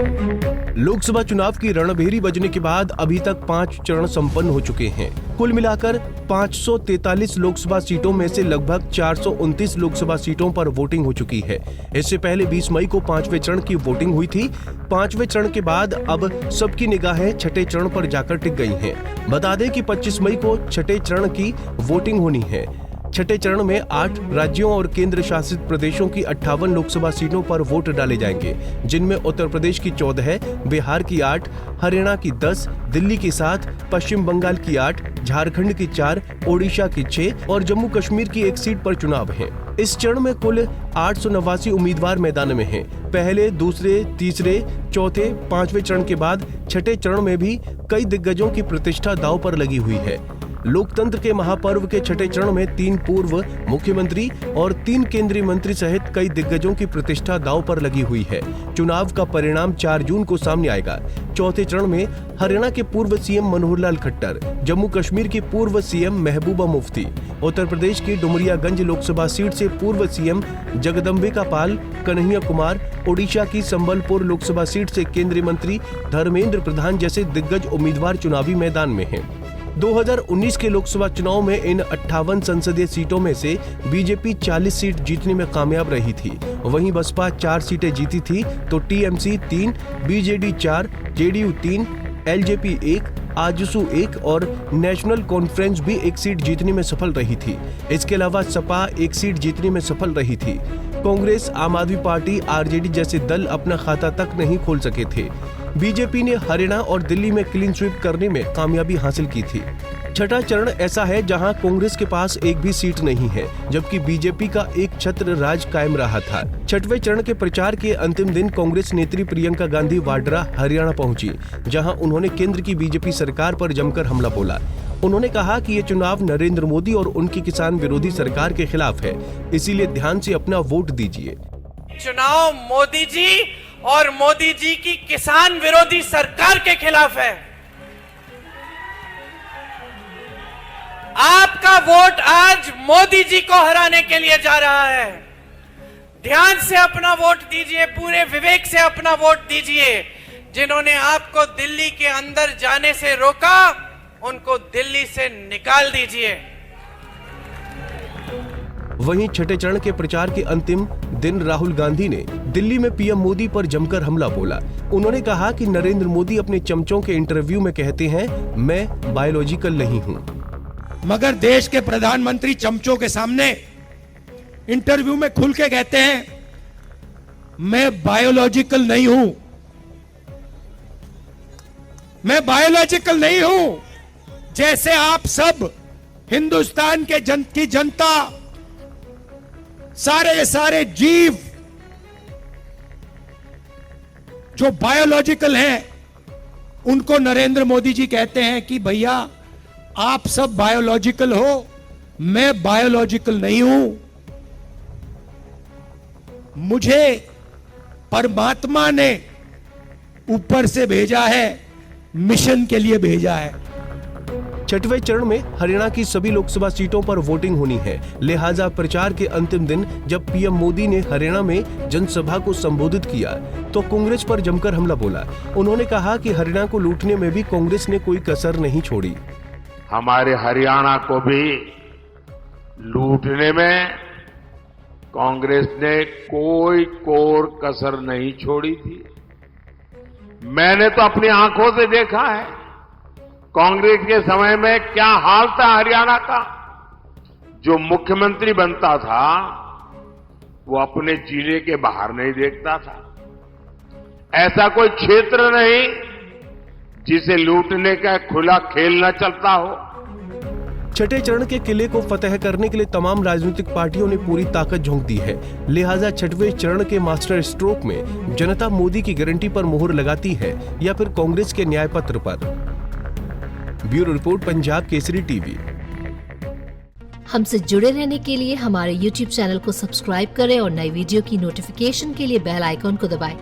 लोकसभा चुनाव की रणभेरी बजने के बाद अभी तक 5 चरण संपन्न हो चुके हैं। कुल मिलाकर 543 लोकसभा सीटों में से लगभग 429 लोकसभा सीटों पर वोटिंग हो चुकी है। इससे पहले 20 मई को 5वें चरण की वोटिंग हुई थी। 5वें चरण के बाद अब सबकी निगाहें छठे चरण पर जाकर टिक गई हैं। बता दें कि 25 मई को छठे चरण की वोटिंग होनी है। छठे चरण में 8 राज्यों और केंद्र शासित प्रदेशों की 58 लोकसभा सीटों पर वोट डाले जाएंगे, जिनमें उत्तर प्रदेश की 14, बिहार की 8, हरियाणा की 10, दिल्ली की 7, पश्चिम बंगाल की 8, झारखंड की 4, ओडिशा की 6 और जम्मू कश्मीर की 1 सीट पर चुनाव है। इस चरण में कुल 889 उम्मीदवार मैदान में हैं। पहले, दूसरे, तीसरे, चौथे, 5वें चरण के बाद छठे चरण में भी कई दिग्गजों की प्रतिष्ठा दांव पर लगी हुई है। लोकतंत्र के महापर्व के छठे चरण में 3 पूर्व मुख्यमंत्री और 3 केंद्रीय मंत्री सहित कई दिग्गजों की प्रतिष्ठा दांव पर लगी हुई है। चुनाव का परिणाम 4 जून को सामने आएगा। चौथे चरण में हरियाणा के पूर्व सीएम मनोहर लाल खट्टर, जम्मू कश्मीर की पूर्व सीएम महबूबा मुफ्ती, उत्तर प्रदेश की डुमरियागंज लोकसभा सीट से पूर्व सीएम जगदम्बिका पाल, कन्हैया कुमार, ओडिशा की संबलपुर लोकसभा सीट से केंद्रीय मंत्री धर्मेंद्र प्रधान जैसे दिग्गज उम्मीदवार चुनावी मैदान में हैं। 2019 के लोकसभा चुनाव में इन 58 संसदीय सीटों में से बीजेपी 40 सीट जीतने में कामयाब रही थी। वहीं बसपा 4 सीटें जीती थी तो TMC 3, BJD 4, JDU 3, LJP 1, AJSU 1 और नेशनल कॉन्फ्रेंस भी 1 सीट जीतने में सफल रही थी। इसके अलावा सपा 1 सीट जीतने में सफल रही थी। कांग्रेस, आम आदमी पार्टी, आरजेडी जैसे दल अपना खाता तक नहीं खोल सके थे। बीजेपी ने हरियाणा और दिल्ली में क्लीन स्वीप करने में कामयाबी हासिल की थी। छठा चरण ऐसा है जहां कांग्रेस के पास एक भी सीट नहीं है, जबकि बीजेपी का एक छत्र राज कायम रहा था। छठवें चरण के प्रचार के अंतिम दिन कांग्रेस नेत्री प्रियंका गांधी वाड्रा हरियाणा पहुंची, जहां उन्होंने केंद्र की बीजेपी सरकार पर जमकर हमला बोला। उन्होंने कहा कि ये चुनाव नरेंद्र मोदी और उनकी किसान विरोधी सरकार के खिलाफ है, इसीलिए ध्यान से अपना वोट दीजिए। चुनाव मोदी जी और मोदी जी की किसान विरोधी सरकार के खिलाफ है। आपका वोट आज मोदी जी को हराने के लिए जा रहा है। ध्यान से अपना वोट दीजिए, पूरे विवेक से अपना वोट दीजिए। जिन्होंने आपको दिल्ली के अंदर जाने से रोका, उनको दिल्ली से निकाल दीजिए। वहीं छठे चरण के प्रचार के अंतिम दिन राहुल गांधी ने दिल्ली में पीएम मोदी पर जमकर हमला बोला। उन्होंने कहा कि नरेंद्र मोदी अपने चमचों के इंटरव्यू में कहते हैं, मैं बायोलॉजिकल नहीं हूं। मगर देश के प्रधानमंत्री चमचों के सामने इंटरव्यू में खुल के कहते हैं, मैं बायोलॉजिकल नहीं हूं। मैं बायोलॉजिकल नहीं हूं। जैसे आप सब हिंदुस्तान की जनता, सारे जीव जो बायोलॉजिकल हैं, उनको नरेंद्र मोदी जी कहते हैं कि भैया आप सब बायोलॉजिकल हो, मैं बायोलॉजिकल नहीं हूं। मुझे परमात्मा ने ऊपर से भेजा है, मिशन के लिए भेजा है। छठवें चरण में हरियाणा की सभी लोकसभा सीटों पर वोटिंग होनी है। लिहाजा प्रचार के अंतिम दिन जब पीएम मोदी ने हरियाणा में जनसभा को संबोधित किया तो कांग्रेस पर जमकर हमला बोला। उन्होंने कहा कि हरियाणा को लूटने में भी कांग्रेस ने कोई कसर नहीं छोड़ी। हमारे हरियाणा को भी लूटने में कांग्रेस ने कोई कोर कसर नहीं छोड़ी थी। मैंने तो अपनी आंखों से देखा है कांग्रेस के समय में क्या हाल था हरियाणा का। जो मुख्यमंत्री बनता था वो अपने जिले के बाहर नहीं देखता था। ऐसा कोई क्षेत्र नहीं जिसे लूटने का खुला खेल न चलता हो। छठे चरण के किले को फतेह करने के लिए तमाम राजनीतिक पार्टियों ने पूरी ताकत झोंक दी है। लिहाजा छठवें चरण के मास्टर स्ट्रोक में जनता मोदी की गारंटी पर मुहर लगाती है या फिर कांग्रेस के न्याय पत्र पर। Bureau report, Punjab Kesari TV. हमसे जुड़े रहने के लिए हमारे YouTube चैनल को सब्सक्राइब करें और नई वीडियो की नोटिफिकेशन के लिए बेल आइकॉन को दबाएं।